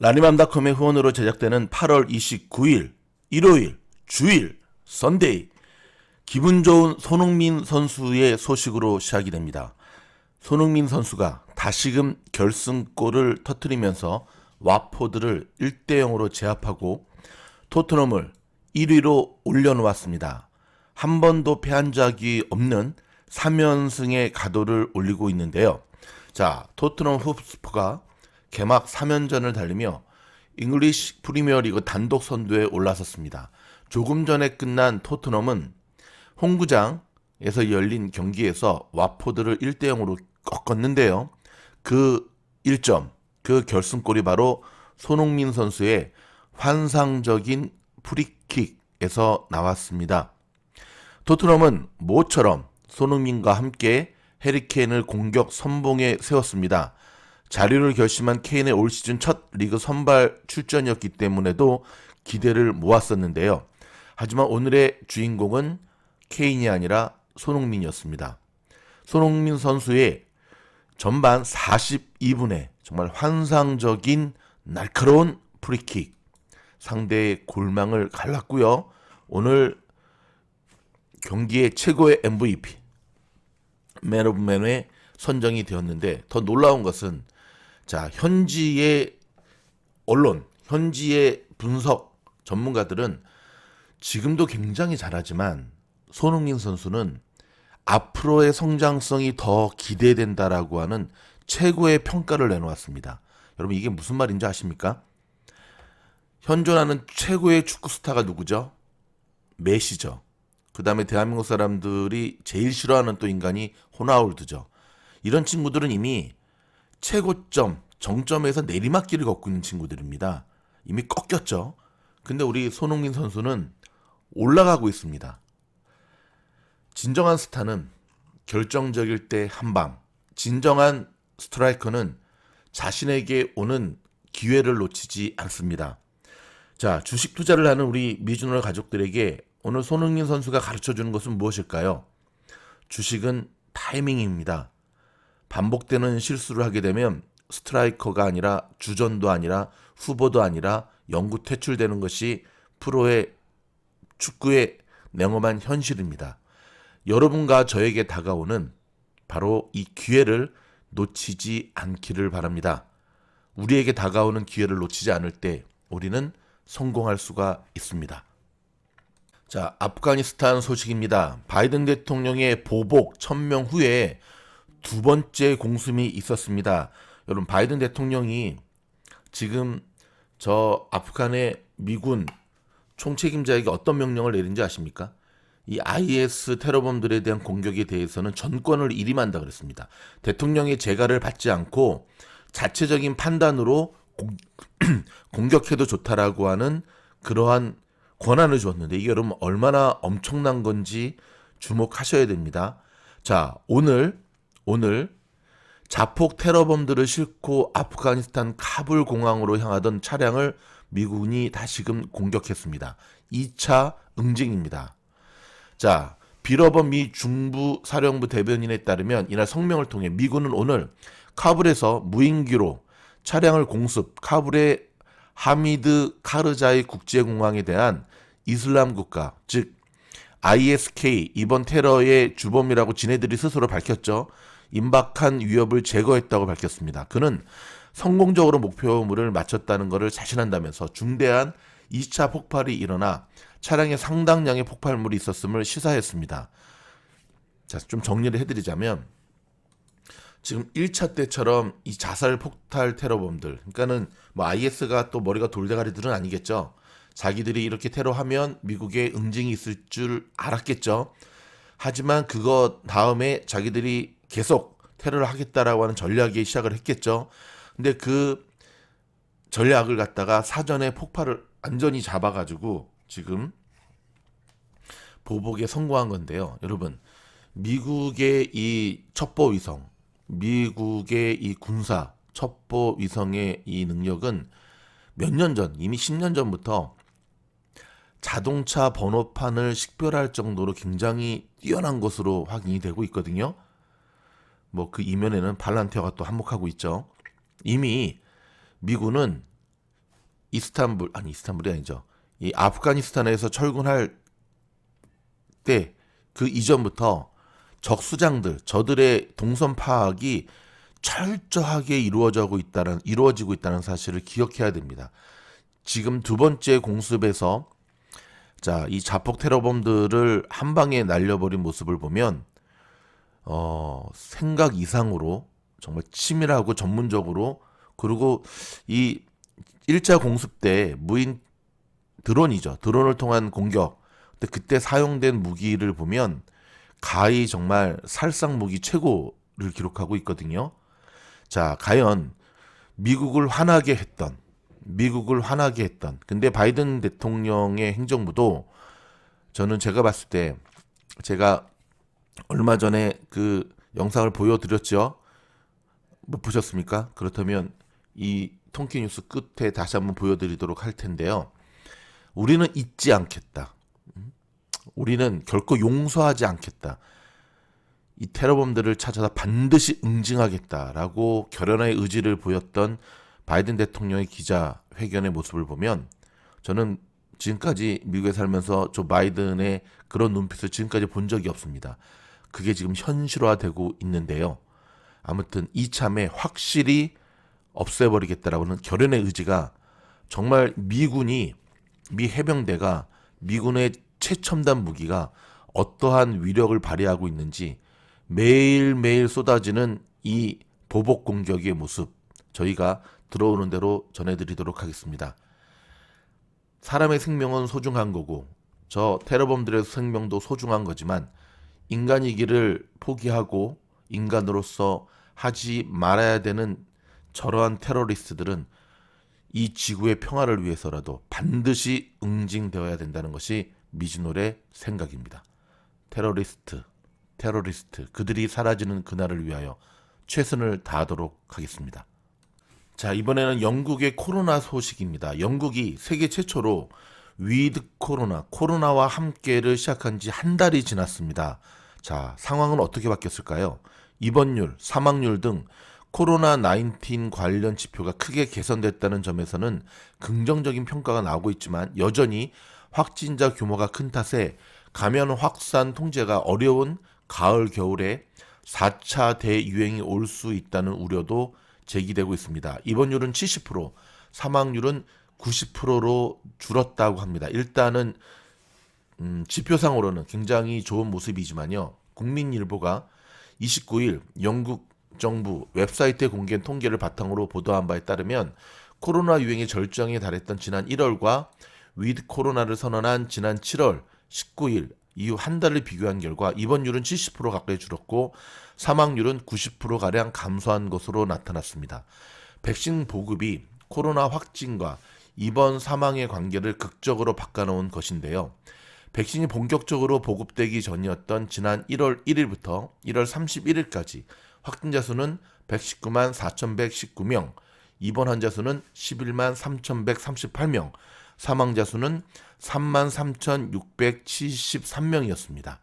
라니맘닷컴의 후원으로 제작되는 8월 29일 일요일 주일 선데이 기분 좋은 손흥민 선수의 소식으로 시작이 됩니다. 손흥민 선수가 다시금 결승골을 터뜨리면서 와포드를 1대0으로 제압하고 토트넘을 1위로 올려놓았습니다. 한 번도 패한 적이 없는 3연승의 가도를 올리고 있는데요. 자, 토트넘 홈스퍼가 개막 3연전을 달리며 잉글리시 프리미어리그 단독 선두에 올라섰습니다. 조금 전에 끝난 토트넘은 홈구장에서 열린 경기에서 와포드를 1대0으로 꺾었는데요. 그 1점, 그 결승골이 바로 손흥민 선수의 환상적인 프리킥에서 나왔습니다. 토트넘은 모처럼 손흥민과 함께 해리케인을 공격 선봉에 세웠습니다. 자리를 결심한 케인의 올 시즌 첫 리그 선발 출전이었기 때문에도 기대를 모았었는데요. 하지만 오늘의 주인공은 케인이 아니라 손흥민이었습니다. 손흥민 선수의 전반 42분에 정말 환상적인 날카로운 프리킥, 상대의 골망을 갈랐고요. 오늘 경기의 최고의 MVP, 맨 오브 맨에 선정이 되었는데 더 놀라운 것은 자, 현지의 언론, 현지의 분석 전문가들은 지금도 굉장히 잘하지만 손흥민 선수는 앞으로의 성장성이 더 기대된다라고 하는 최고의 평가를 내놓았습니다. 여러분 이게 무슨 말인지 아십니까? 현존하는 최고의 축구 스타가 누구죠? 메시죠. 그 다음에 대한민국 사람들이 제일 싫어하는 또 인간이 호나우두죠. 이런 친구들은 이미 최고점, 정점에서 내리막길을 걷고 있는 친구들입니다. 이미 꺾였죠. 근데 우리 손흥민 선수는 올라가고 있습니다. 진정한 스타는 결정적일 때 한 방, 진정한 스트라이커는 자신에게 오는 기회를 놓치지 않습니다. 자, 주식 투자를 하는 우리 미주널 가족들에게 오늘 손흥민 선수가 가르쳐주는 것은 무엇일까요? 주식은 타이밍입니다. 반복되는 실수를 하게 되면 스트라이커가 아니라 주전도 아니라 후보도 아니라 영구 퇴출되는 것이 프로의 축구의 냉엄한 현실입니다. 여러분과 저에게 다가오는 바로 이 기회를 놓치지 않기를 바랍니다. 우리에게 다가오는 기회를 놓치지 않을 때 우리는 성공할 수가 있습니다. 자, 아프가니스탄 소식입니다. 바이든 대통령의 보복 1000명 후에 두 번째 공습이 있었습니다. 여러분 바이든 대통령이 지금 저 아프간의 미군 총책임자에게 어떤 명령을 내린지 아십니까? 이 IS 테러범들에 대한 공격에 대해서는 전권을 일임한다 그랬습니다. 대통령의 재가를 받지 않고 자체적인 판단으로 공격해도 좋다라고 하는 그러한 권한을 줬는데 이게 여러분 얼마나 엄청난 건지 주목하셔야 됩니다. 자, 오늘 자폭 테러범들을 싣고 아프가니스탄 카불 공항으로 향하던 차량을 미군이 다시금 공격했습니다. 2차 응징입니다. 자, 빌어버 미 중부 사령부 대변인에 따르면 이날 성명을 통해 미군은 오늘 카불에서 무인기로 차량을 공습, 카불의 하미드 카르자이 국제공항에 대한 이슬람 국가, 즉 ISK 이번 테러의 주범이라고 지네들이 스스로 밝혔죠. 임박한 위협을 제거했다고 밝혔습니다. 그는 성공적으로 목표물을 맞췄다는 것을 자신한다면서 중대한 2차 폭발이 일어나 차량에 상당량의 폭발물이 있었음을 시사했습니다. 자, 좀 정리를 해드리자면 지금 1차 때처럼 이 자살 폭발 테러범들, 그러니까는 뭐 IS가 또 머리가 돌대가리들은 아니겠죠. 자기들이 이렇게 테러하면 미국에 응징이 있을 줄 알았겠죠. 하지만 그거 다음에 자기들이 계속 테러를 하겠다라고 하는 전략에 시작을 했겠죠. 근데 그 전략을 갖다가 사전에 폭발을 완전히 잡아가지고 지금 보복에 성공한 건데요. 여러분, 미국의 이 첩보위성, 미국의 이 군사 첩보위성의 이 능력은 몇 년 전, 이미 10년 전부터 자동차 번호판을 식별할 정도로 굉장히 뛰어난 것으로 확인이 되고 있거든요. 뭐 그 이면에는 발란티어가 또 한몫하고 있죠. 이미 미군은 이스탄불이 아니죠. 이 아프가니스탄에서 철군할 때 그 이전부터 적수장들, 저들의 동선 파악이 철저하게 이루어지고 있다는 사실을 기억해야 됩니다. 지금 두 번째 공습에서 이 자폭 테러범들을 한 방에 날려버린 모습을 보면 생각 이상으로 정말 치밀하고 전문적으로, 그리고 이 1차 공습 때 무인 드론이죠. 드론을 통한 공격. 근데 그때 사용된 무기를 보면 가히 정말 살상 무기 최고를 기록하고 있거든요. 자, 과연 미국을 화나게 했던, 근데 바이든 대통령의 행정부도 저는 제가 봤을 때, 제가 얼마 전에 그 영상을 보여드렸죠. 못 보셨습니까? 그렇다면 이 통키 뉴스 끝에 다시 한번 보여드리도록 할 텐데요. 우리는 잊지 않겠다. 우리는 결코 용서하지 않겠다. 이 테러범들을 찾아서 반드시 응징하겠다라고 결연의 의지를 보였던 바이든 대통령의 기자회견의 모습을 보면, 저는 지금까지 미국에 살면서 조 바이든의 그런 눈빛을 지금까지 본 적이 없습니다. 그게 지금 현실화되고 있는데요. 아무튼 이참에 확실히 없애버리겠다라고는 결연의 의지가, 정말 미 해병대가, 미군의 최첨단 무기가 어떠한 위력을 발휘하고 있는지 매일매일 쏟아지는 이 보복 공격의 모습, 저희가 들어오는 대로 전해드리도록 하겠습니다. 사람의 생명은 소중한 거고 저 테러범들의 생명도 소중한 거지만, 인간이기를 포기하고 인간으로서 하지 말아야 되는 저러한 테러리스트들은 이 지구의 평화를 위해서라도 반드시 응징되어야 된다는 것이 미즈노의 생각입니다. 테러리스트, 그들이 사라지는 그날을 위하여 최선을 다하도록 하겠습니다. 자, 이번에는 영국의 코로나 소식입니다. 영국이 세계 최초로 위드 코로나와 함께를 시작한 지 한 달이 지났습니다. 자, 상황은 어떻게 바뀌었을까요? 입원율, 사망률 등 코로나19 관련 지표가 크게 개선됐다는 점에서는 긍정적인 평가가 나오고 있지만, 여전히 확진자 규모가 큰 탓에 감염 확산 통제가 어려운 가을 겨울에 4차 대유행이 올 수 있다는 우려도 제기되고 있습니다. 입원율은 70%, 사망률은 90%로 줄었다고 합니다. 일단은 지표상으로는 굉장히 좋은 모습이지만요. 국민일보가 29일 영국 정부 웹사이트에 공개한 통계를 바탕으로 보도한 바에 따르면, 코로나 유행의 절정에 달했던 지난 1월과 위드 코로나를 선언한 지난 7월 19일 이후 한 달을 비교한 결과 입원율은 70% 가까이 줄었고 사망률은 90%가량 감소한 것으로 나타났습니다. 백신 보급이 코로나 확진과 입원 사망의 관계를 극적으로 바꿔놓은 것인데요. 백신이 본격적으로 보급되기 전이었던 지난 1월 1일부터 1월 31일까지 확진자 수는 119만 4,119명, 입원 환자 수는 11만 3,138명, 사망자 수는 33,673명이었습니다.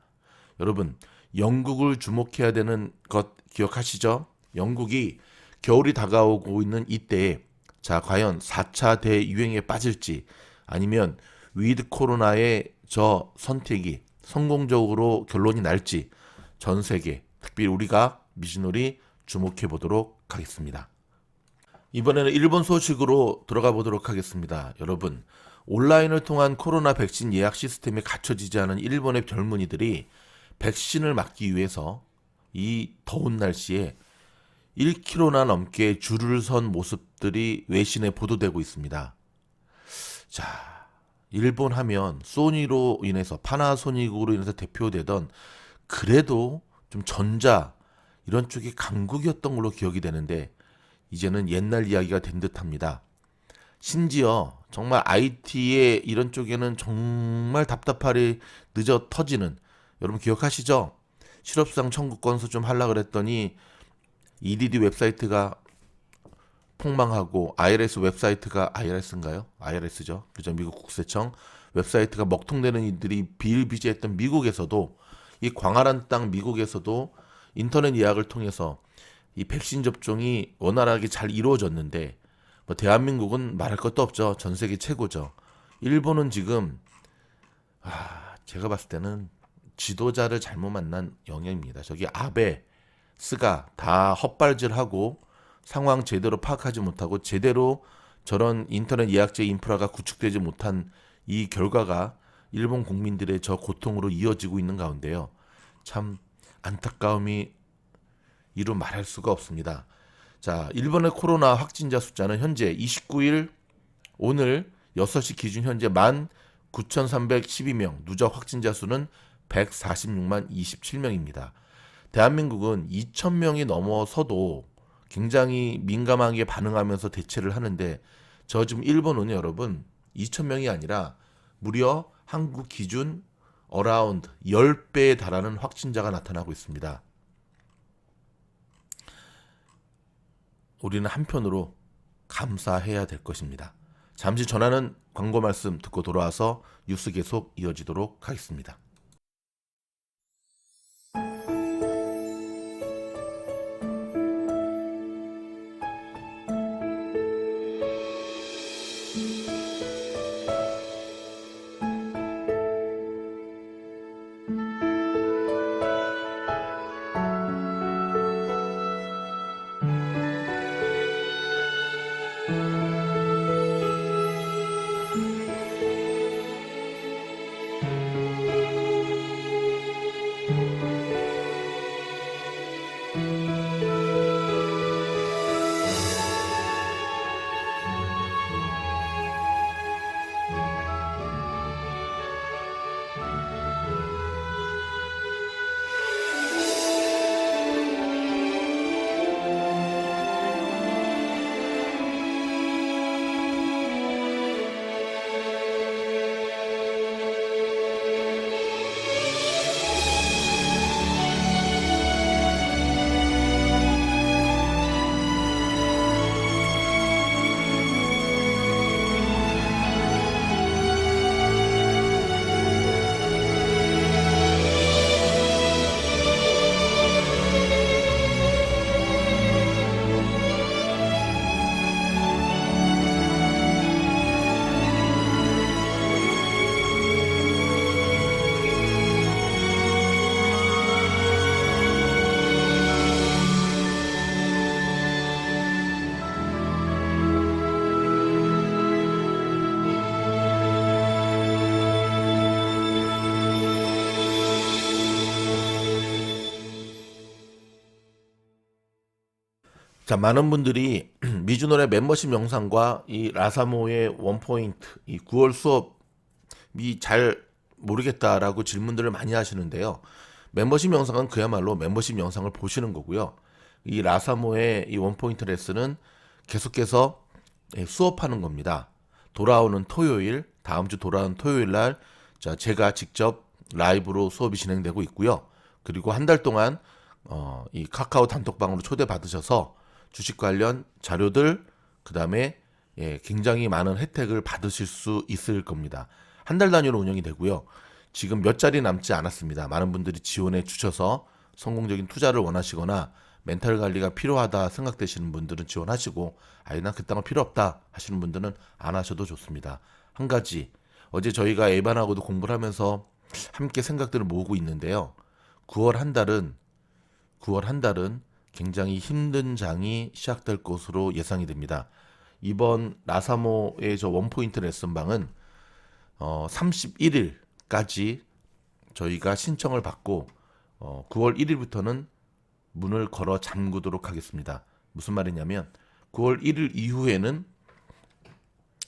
여러분, 영국을 주목해야 되는 것 기억하시죠? 영국이 겨울이 다가오고 있는 이때에 과연 4차 대유행에 빠질지, 아니면 위드 코로나의 저 선택이 성공적으로 결론이 날지, 전 세계, 특별히 우리가 미즈노리 주목해 보도록 하겠습니다. 이번에는 일본 소식으로 들어가 보도록 하겠습니다. 여러분, 온라인을 통한 코로나 백신 예약 시스템이 갖춰지지 않은 일본의 젊은이들이 백신을 맞기 위해서 이 더운 날씨에 1km나 넘게 줄을 선 모습들이 외신에 보도되고 있습니다. 자, 일본 하면 소니로 인해서, 파나소닉으로 인해서 대표되던, 그래도 좀 전자 이런 쪽이 강국이었던 걸로 기억이 되는데, 이제는 옛날 이야기가 된 듯합니다. 심지어 정말 IT의 이런 쪽에는 정말 답답하리 늦어 터지는, 여러분 기억하시죠? 실업상 청구 건수 좀 하려고 그랬더니 EDD 웹사이트가 폭망하고, IRS 웹사이트가, IRS인가요? IRS죠. 그죠? 미국 국세청 웹사이트가 먹통되는 일들이 비일비재했던 미국에서도, 이 광활한 땅 미국에서도 인터넷 예약을 통해서 이 백신 접종이 원활하게 잘 이루어졌는데, 뭐 대한민국은 말할 것도 없죠. 전 세계 최고죠. 일본은 지금 제가 봤을 때는 지도자를 잘못 만난 영역입니다. 저기 아베, 스가 다 헛발질하고 상황 제대로 파악하지 못하고 제대로 저런 인터넷 예약제 인프라가 구축되지 못한 이 결과가 일본 국민들의 저 고통으로 이어지고 있는 가운데요. 참 안타까움이 이루 말할 수가 없습니다. 자, 일본의 코로나 확진자 숫자는 현재 29일 오늘 6시 기준 현재 19,312명, 누적 확진자 수는 146만 27명입니다. 대한민국은 2,000명이 넘어서도 굉장히 민감하게 반응하면서 대처를 하는데 저 지금 일본은 여러분 2,000명이 아니라 무려 한국 기준 어라운드 10배에 달하는 확진자가 나타나고 있습니다. 우리는 한편으로 감사해야 될 것입니다. 잠시 전하는 광고 말씀 듣고 돌아와서 뉴스 계속 이어지도록 하겠습니다. 자, 많은 분들이 미주노래 멤버십 영상과 이 라사모의 원포인트, 이 9월 수업이 잘 모르겠다라고 질문들을 많이 하시는데요. 멤버십 영상은 그야말로 멤버십 영상을 보시는 거고요. 이 라사모의 이 원포인트 레슨은 계속해서 수업하는 겁니다. 돌아오는 토요일, 다음 주 돌아오는 토요일 날 제가 직접 라이브로 수업이 진행되고 있고요. 그리고 한 달 동안 이 카카오 단톡방으로 초대받으셔서 주식 관련 자료들 그다음에 굉장히 많은 혜택을 받으실 수 있을 겁니다. 한 달 단위로 운영이 되고요. 지금 몇 자리 남지 않았습니다. 많은 분들이 지원해 주셔서 성공적인 투자를 원하시거나 멘탈 관리가 필요하다 생각되시는 분들은 지원하시고 난 그딴 거 필요 없다 하시는 분들은 안 하셔도 좋습니다. 한 가지 어제 저희가 에반하고도 공부를 하면서 함께 생각들을 모으고 있는데요. 9월 한 달은 굉장히 힘든 장이 시작될 것으로 예상이 됩니다. 이번 라사모의 저 원포인트 레슨방은 31일까지 저희가 신청을 받고 9월 1일부터는 문을 걸어 잠그도록 하겠습니다. 무슨 말이냐면 9월 1일 이후에는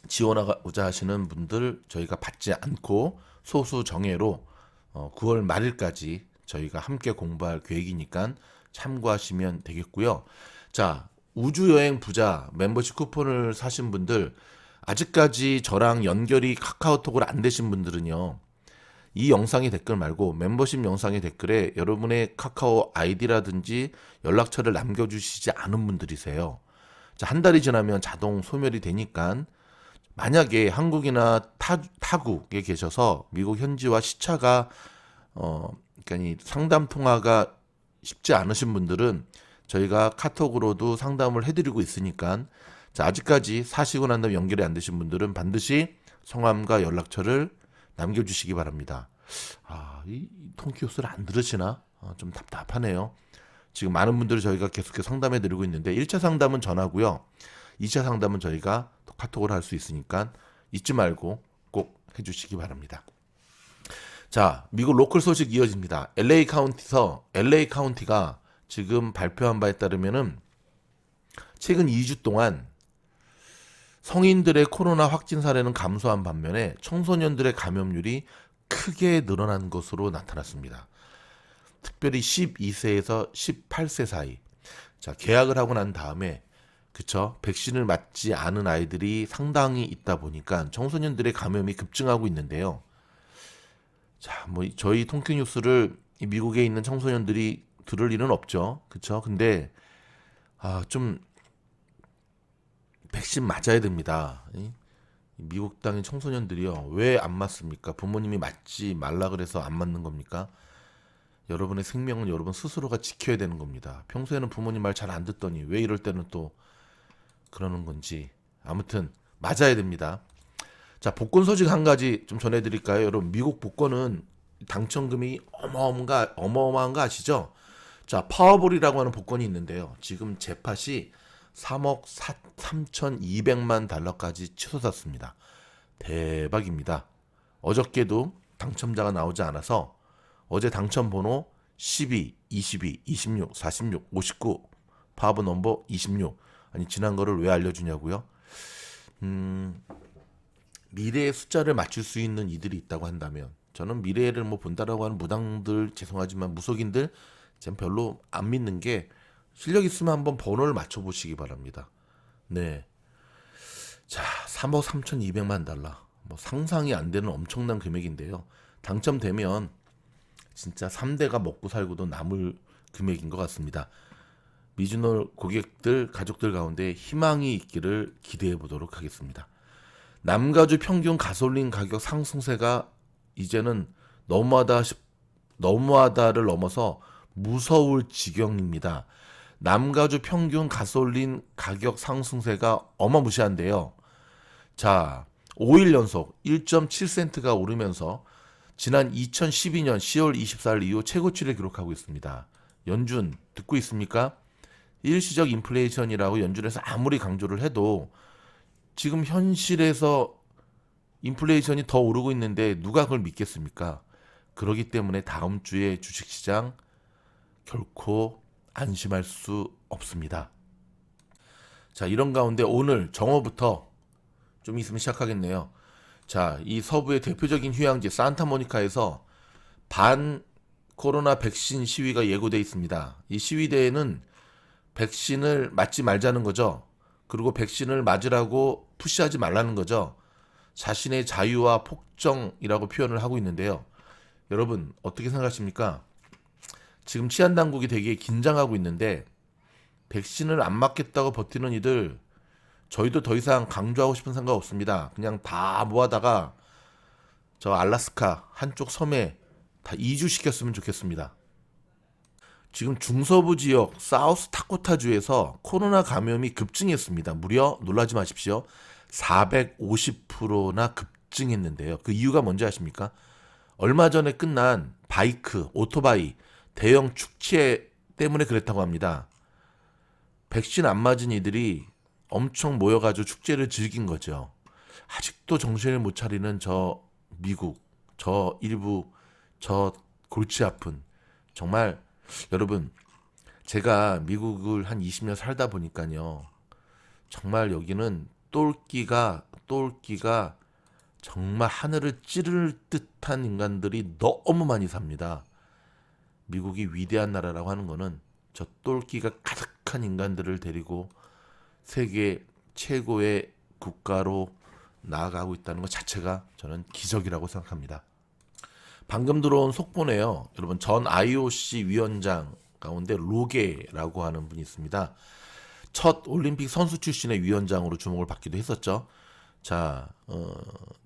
지원하고자 하시는 분들 저희가 받지 않고 소수 정예로 9월 말일까지 저희가 함께 공부할 계획이니까 참고하시면 되겠고요. 자, 우주여행 부자 멤버십 쿠폰을 사신 분들 아직까지 저랑 연결이 카카오톡으로 안 되신 분들은요. 이 영상의 댓글 말고 멤버십 영상의 댓글에 여러분의 카카오 아이디라든지 연락처를 남겨주시지 않은 분들이세요. 자, 한 달이 지나면 자동 소멸이 되니까 만약에 한국이나 타국에 계셔서 미국 현지와 시차가 그러니까 이 상담 통화가 쉽지 않으신 분들은 저희가 카톡으로도 상담을 해드리고 있으니까 자, 아직까지 사시고 난 다음에 연결이 안 되신 분들은 반드시 성함과 연락처를 남겨주시기 바랍니다. 이 통키오스를 안 들으시나? 좀 답답하네요. 지금 많은 분들이 저희가 계속해서 상담해 드리고 있는데 1차 상담은 전화고요. 2차 상담은 저희가 또 카톡으로 할 수 있으니까 잊지 말고 꼭 해주시기 바랍니다. 자, 미국 로컬 소식 이어집니다. LA 카운티가 지금 발표한 바에 따르면은 최근 2주 동안 성인들의 코로나 확진 사례는 감소한 반면에 청소년들의 감염률이 크게 늘어난 것으로 나타났습니다. 특별히 12세에서 18세 사이. 자, 계약을 하고 난 다음에 그쵸? 백신을 맞지 않은 아이들이 상당히 있다 보니까 청소년들의 감염이 급증하고 있는데요. 자, 뭐 저희 통계 뉴스를 미국에 있는 청소년들이 들을 일은 없죠. 그쵸? 근데 좀 백신 맞아야 됩니다. 미국 땅의 청소년들이요. 왜 안 맞습니까? 부모님이 맞지 말라 그래서 안 맞는 겁니까? 여러분의 생명은 여러분 스스로가 지켜야 되는 겁니다. 평소에는 부모님 말 잘 안 듣더니 왜 이럴 때는 또 그러는 건지. 아무튼 맞아야 됩니다. 자, 복권 소식 한 가지 좀 전해드릴까요? 여러분, 미국 복권은 당첨금이 어마어마한 거 아시죠? 자, 파워볼이라고 하는 복권이 있는데요. 지금 재팟이 3억 3,200만 달러까지 치솟았습니다. 대박입니다. 어저께도 당첨자가 나오지 않아서 어제 당첨 번호 12, 22, 26, 46, 59, 파워볼 넘버 26. 아니, 지난 거를 왜 알려주냐고요? 미래의 숫자를 맞출 수 있는 이들이 있다고 한다면, 저는 미래를 뭐 본다라고 하는 무당들, 죄송하지만 무속인들 전 별로 안 믿는 게, 실력 있으면 한번 번호를 맞춰보시기 바랍니다. 네. 자, 3억 3,200만 달러. 뭐 상상이 안 되는 엄청난 금액인데요. 당첨되면 진짜 3대가 먹고 살고도 남을 금액인 것 같습니다. 미주널 고객들, 가족들 가운데 희망이 있기를 기대해 보도록 하겠습니다. 남가주 평균 가솔린 가격 상승세가 이제는 너무하다를 넘어서 무서울 지경입니다. 남가주 평균 가솔린 가격 상승세가 어마무시한데요. 자, 5일 연속 1.7센트가 오르면서 지난 2012년 10월 24일 이후 최고치를 기록하고 있습니다. 연준 듣고 있습니까? 일시적 인플레이션이라고 연준에서 아무리 강조를 해도 지금 현실에서 인플레이션이 더 오르고 있는데 누가 그걸 믿겠습니까? 그렇기 때문에 다음 주에 주식시장 결코 안심할 수 없습니다. 자, 이런 가운데 오늘 정오부터 좀 있으면 시작하겠네요. 자, 이 서부의 대표적인 휴양지 산타모니카에서 반 코로나 백신 시위가 예고돼 있습니다. 이 시위대에는 백신을 맞지 말자는 거죠. 그리고 백신을 맞으라고 푸시하지 말라는 거죠. 자신의 자유와 폭정이라고 표현을 하고 있는데요. 여러분, 어떻게 생각하십니까? 지금 치안당국이 되게 긴장하고 있는데 백신을 안 맞겠다고 버티는 이들, 저희도 더 이상 강조하고 싶은 생각 없습니다. 그냥 다 모아다가 저 알래스카 한쪽 섬에 다 이주시켰으면 좋겠습니다. 지금 중서부 지역 사우스다코타주에서 코로나 감염이 급증했습니다. 무려 놀라지 마십시오. 450%나 급증했는데요. 그 이유가 뭔지 아십니까? 얼마 전에 끝난 오토바이 대형 축제 때문에 그랬다고 합니다. 백신 안 맞은 이들이 엄청 모여가지고 축제를 즐긴 거죠. 아직도 정신을 못 차리는 저 미국, 저 일부, 저 골치 아픈, 정말 여러분, 제가 미국을 한 20년 살다 보니까요, 정말 여기는 똘끼가 정말 하늘을 찌를 듯한 인간들이 너무 많이 삽니다. 미국이 위대한 나라라고 하는 거는 저 똘끼가 가득한 인간들을 데리고 세계 최고의 국가로 나아가고 있다는 것 자체가 저는 기적이라고 생각합니다. 방금 들어온 속보네요. 여러분, 전 IOC 위원장 가운데 로게라고 하는 분이 있습니다. 첫 올림픽 선수 출신의 위원장으로 주목을 받기도 했었죠. 자,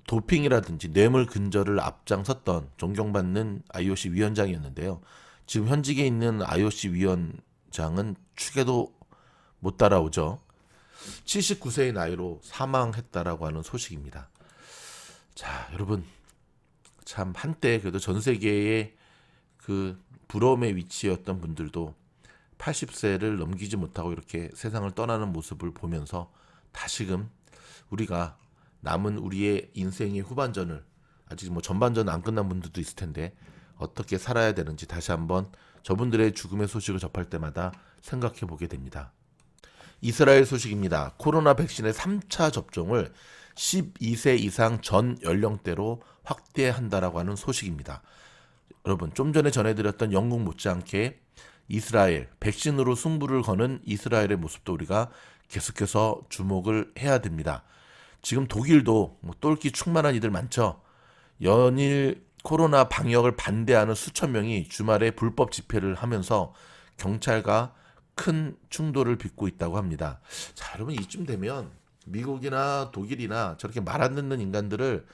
도핑이라든지 뇌물 근절을 앞장섰던 존경받는 IOC 위원장이었는데요. 지금 현직에 있는 IOC 위원장은 축에도 못 따라오죠. 79세의 나이로 사망했다라고 하는 소식입니다. 자, 여러분 참 한때 그래도 전 세계의 그 부러움의 위치였던 분들도 80세를 넘기지 못하고 이렇게 세상을 떠나는 모습을 보면서 다시금 우리가 남은 우리의 인생의 후반전을, 아직 뭐 전반전 안 끝난 분들도 있을 텐데 어떻게 살아야 되는지 다시 한번 저분들의 죽음의 소식을 접할 때마다 생각해 보게 됩니다. 이스라엘 소식입니다. 코로나 백신의 3차 접종을 12세 이상 전 연령대로 확대한다라고 하는 소식입니다. 여러분, 좀 전에 전해드렸던 영국 못지않게 이스라엘, 백신으로 승부를 거는 이스라엘의 모습도 우리가 계속해서 주목을 해야 됩니다. 지금 독일도 뭐 똘끼 충만한 이들 많죠. 연일 코로나 방역을 반대하는 수천 명이 주말에 불법 집회를 하면서 경찰과 큰 충돌을 빚고 있다고 합니다. 자, 여러분 이쯤 되면 미국이나 독일이나 저렇게 말 안 듣는 인간들을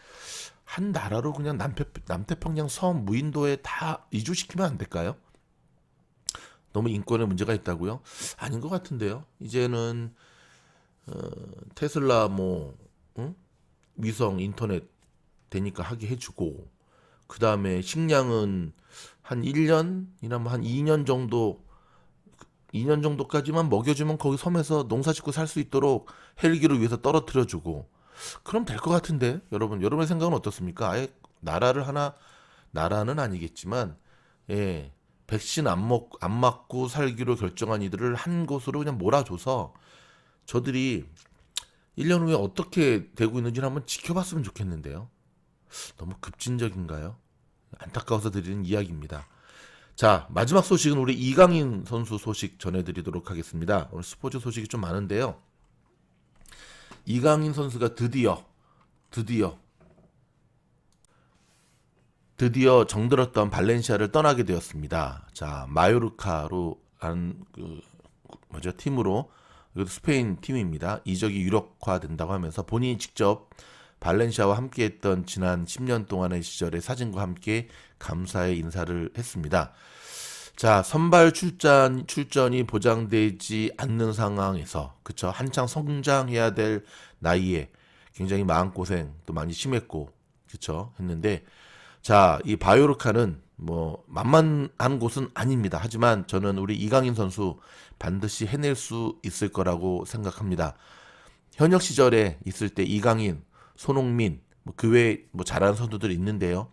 한 나라로 그냥 남태평양 섬 무인도에 다 이주시키면 안 될까요? 너무 인권에 문제가 있다고요? 아닌 것 같은데요. 이제는 테슬라 위성 인터넷 되니까 하게 해주고, 그 다음에 식량은 한 1년이나 한 2년 정도까지만 먹여주면 거기 섬에서 농사짓고 살 수 있도록 헬기를 위해서 떨어뜨려주고, 그럼 될 것 같은데 여러분의 생각은 어떻습니까? 아예 나라는 아니겠지만, 예, 백신 안 맞고 살기로 결정한 이들을 한 곳으로 그냥 몰아줘서 저들이 1년 후에 어떻게 되고 있는지 한번 지켜봤으면 좋겠는데요. 너무 급진적인가요? 안타까워서 드리는 이야기입니다. 자, 마지막 소식은 우리 이강인 선수 소식 전해드리도록 하겠습니다. 오늘 스포츠 소식이 좀 많은데요. 이강인 선수가 드디어 정들었던 발렌시아를 떠나게 되었습니다. 자, 마요르카로 한 팀으로, 이것도 스페인 팀입니다. 이적이 유력화된다고 하면서 본인이 직접 발렌시아와 함께했던 지난 10년 동안의 시절의 사진과 함께 감사의 인사를 했습니다. 자, 선발 출전이 보장되지 않는 상황에서, 그쵸, 한창 성장해야 될 나이에 굉장히 마음고생도 많이 심했고, 그쵸, 했는데, 자, 이 바요르카는 뭐 만만한 곳은 아닙니다. 하지만 저는 우리 이강인 선수 반드시 해낼 수 있을 거라고 생각합니다. 현역 시절에 있을 때 이강인, 손흥민, 그 외에 잘하는 선수들이 있는데요.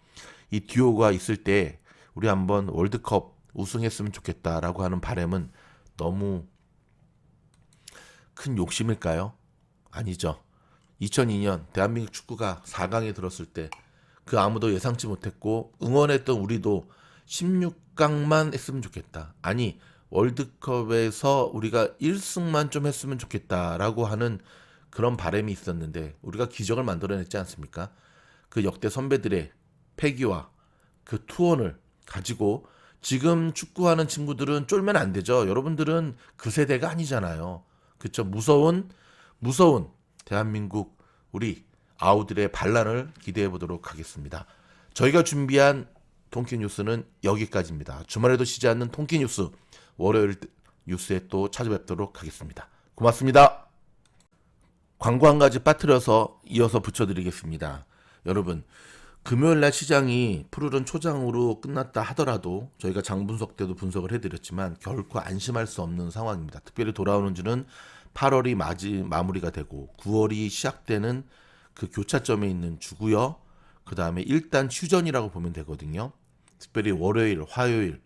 이 듀오가 있을 때 우리 한번 월드컵 우승했으면 좋겠다라고 하는 바람은 너무 큰 욕심일까요? 아니죠. 2002년 대한민국 축구가 4강에 들었을 때 그 아무도 예상치 못했고 응원했던 우리도 16강만 했으면 좋겠다. 아니, 월드컵에서 우리가 1승만 좀 했으면 좋겠다라고 하는 그런 바람이 있었는데 우리가 기적을 만들어냈지 않습니까? 그 역대 선배들의 패기와 그 투혼을 가지고 지금 축구하는 친구들은 쫄면 안 되죠. 여러분들은 그 세대가 아니잖아요. 그쵸? 무서운 대한민국 우리 아우들의 반란을 기대해 보도록 하겠습니다. 저희가 준비한 통키 뉴스는 여기까지입니다. 주말에도 쉬지 않는 통키 뉴스, 월요일 뉴스에 또 찾아뵙도록 하겠습니다. 고맙습니다. 광고 한 가지 빠뜨려서 이어서 붙여드리겠습니다. 여러분, 금요일날 시장이 푸르른 초장으로 끝났다 하더라도 저희가 장 분석 때도 분석을 해드렸지만 결코 안심할 수 없는 상황입니다. 특별히 돌아오는 주는 8월이 마무리가 되고 9월이 시작되는 그 교차점에 있는 주고요. 그 다음에 일단 휴전이라고 보면 되거든요. 특별히 월요일, 화요일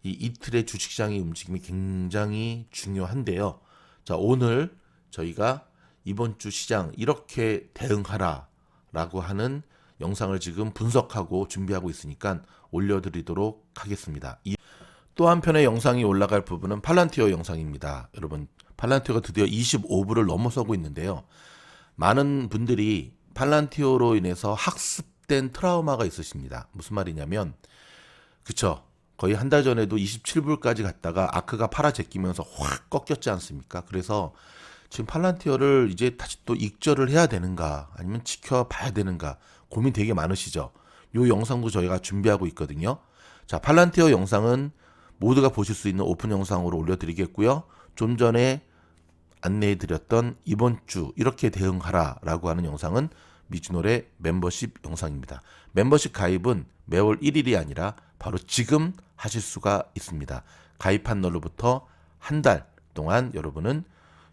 이 이틀의 주식시장의 움직임이 굉장히 중요한데요. 자, 오늘 저희가 이번 주 시장 이렇게 대응하라라고 하는 영상을 지금 분석하고 준비하고 있으니까 올려드리도록 하겠습니다. 또 한편의 영상이 올라갈 부분은 팔란티어 영상입니다. 여러분, 팔란티어가 드디어 25불을 넘어서고 있는데요. 많은 분들이 팔란티어로 인해서 학습된 트라우마가 있으십니다. 무슨 말이냐면, 그쵸, 거의 한 달 전에도 27불까지 갔다가 아크가 팔아 제끼면서 확 꺾였지 않습니까? 그래서 지금 팔란티어를 이제 다시 또 익절을 해야 되는가 아니면 지켜봐야 되는가 고민 되게 많으시죠? 요 영상도 저희가 준비하고 있거든요. 자, 팔란티어 영상은 모두가 보실 수 있는 오픈 영상으로 올려드리겠고요. 좀 전에 안내해드렸던 이번 주 이렇게 대응하라 라고 하는 영상은 미주놀의 멤버십 영상입니다. 멤버십 가입은 매월 1일이 아니라 바로 지금 하실 수가 있습니다. 가입한 날로부터 한 달 동안 여러분은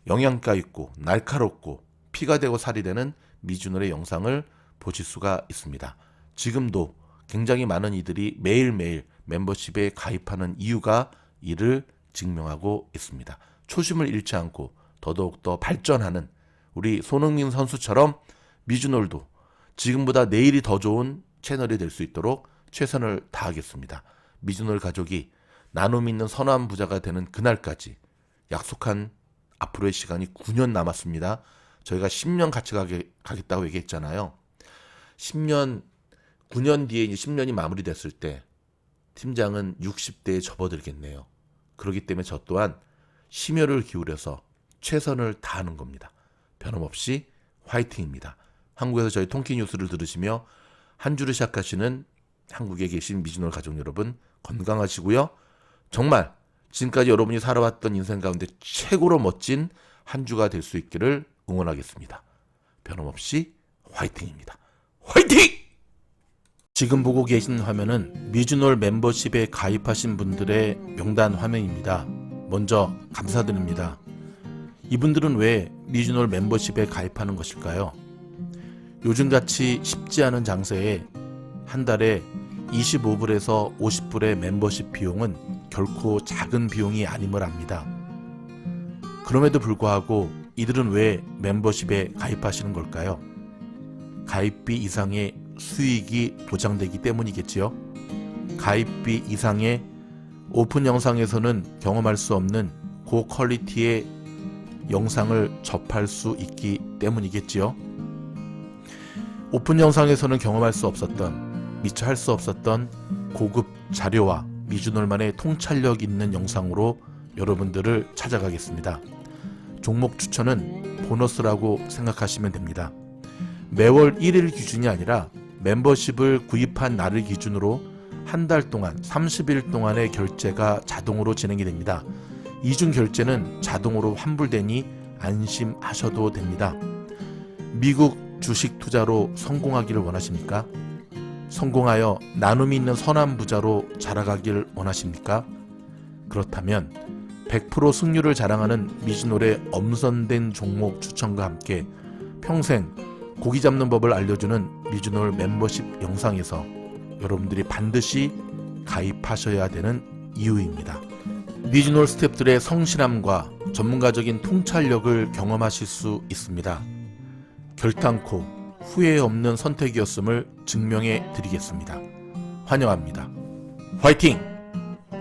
영양가 있고 날카롭고 피가 되고 살이 되는 미주놀의 영상을 보실 수가 있습니다. 지금도 굉장히 많은 이들이 매일매일 멤버십에 가입하는 이유가 이를 증명하고 있습니다. 초심을 잃지 않고 더더욱더 발전하는 우리 손흥민 선수처럼 미주놀도 지금보다 내일이 더 좋은 채널이 될 수 있도록 최선을 다하겠습니다. 미주놀 가족이 나눔 있는 선한 부자가 되는 그날까지 약속한 앞으로의 시간이 9년 남았습니다. 저희가 10년 같이 가겠다고 얘기했잖아요. 9년 뒤에 이제 10년이 마무리됐을 때 팀장은 60대에 접어들겠네요. 그렇기 때문에 저 또한 심혈을 기울여서 최선을 다하는 겁니다. 변함없이 화이팅입니다. 한국에서 저희 통키 뉴스를 들으시며 한 주를 시작하시는 한국에 계신 미주놀 가족 여러분 건강하시고요. 정말 지금까지 여러분이 살아왔던 인생 가운데 최고로 멋진 한 주가 될 수 있기를 응원하겠습니다. 변함없이 화이팅입니다. 화이팅! 지금 보고 계신 화면은 미주놀 멤버십에 가입하신 분들의 명단 화면입니다. 먼저 감사드립니다. 이분들은 왜 미주놀 멤버십에 가입하는 것일까요? 요즘같이 쉽지 않은 장세에 한 달에 25불에서 50불의 멤버십 비용은 결코 작은 비용이 아님을 압니다. 그럼에도 불구하고 이들은 왜 멤버십에 가입하시는 걸까요? 가입비 이상의 수익이 보장되기 때문이겠지요. 가입비 이상의 오픈 영상에서는 경험할 수 없는 고퀄리티의 영상을 접할 수 있기 때문이겠지요. 오픈 영상에서는 경험할 수 없었던, 미처 할 수 없었던 고급 자료와 미주놀만의 통찰력 있는 영상으로 여러분들을 찾아가겠습니다. 종목 추천은 보너스라고 생각하시면 됩니다. 매월 1일 기준이 아니라 멤버십을 구입한 날을 기준으로 한 달 동안 30일 동안의 결제가 자동으로 진행이 됩니다. 이중 결제는 자동으로 환불되니 안심하셔도 됩니다. 미국 주식 투자로 성공하기를 원하십니까? 성공하여 나눔이 있는 선한 부자로 자라가길 원하십니까? 그렇다면 100% 승률을 자랑하는 미주놀의 엄선된 종목 추천과 함께 평생 고기 잡는 법을 알려주는 미주놀 멤버십 영상에서 여러분들이 반드시 가입하셔야 되는 이유입니다. 미주놀 스태프들의 성실함과 전문가적인 통찰력을 경험하실 수 있습니다. 결탄코 후회 없는 선택이었음을 증명해 드리겠습니다. 환영합니다. 화이팅!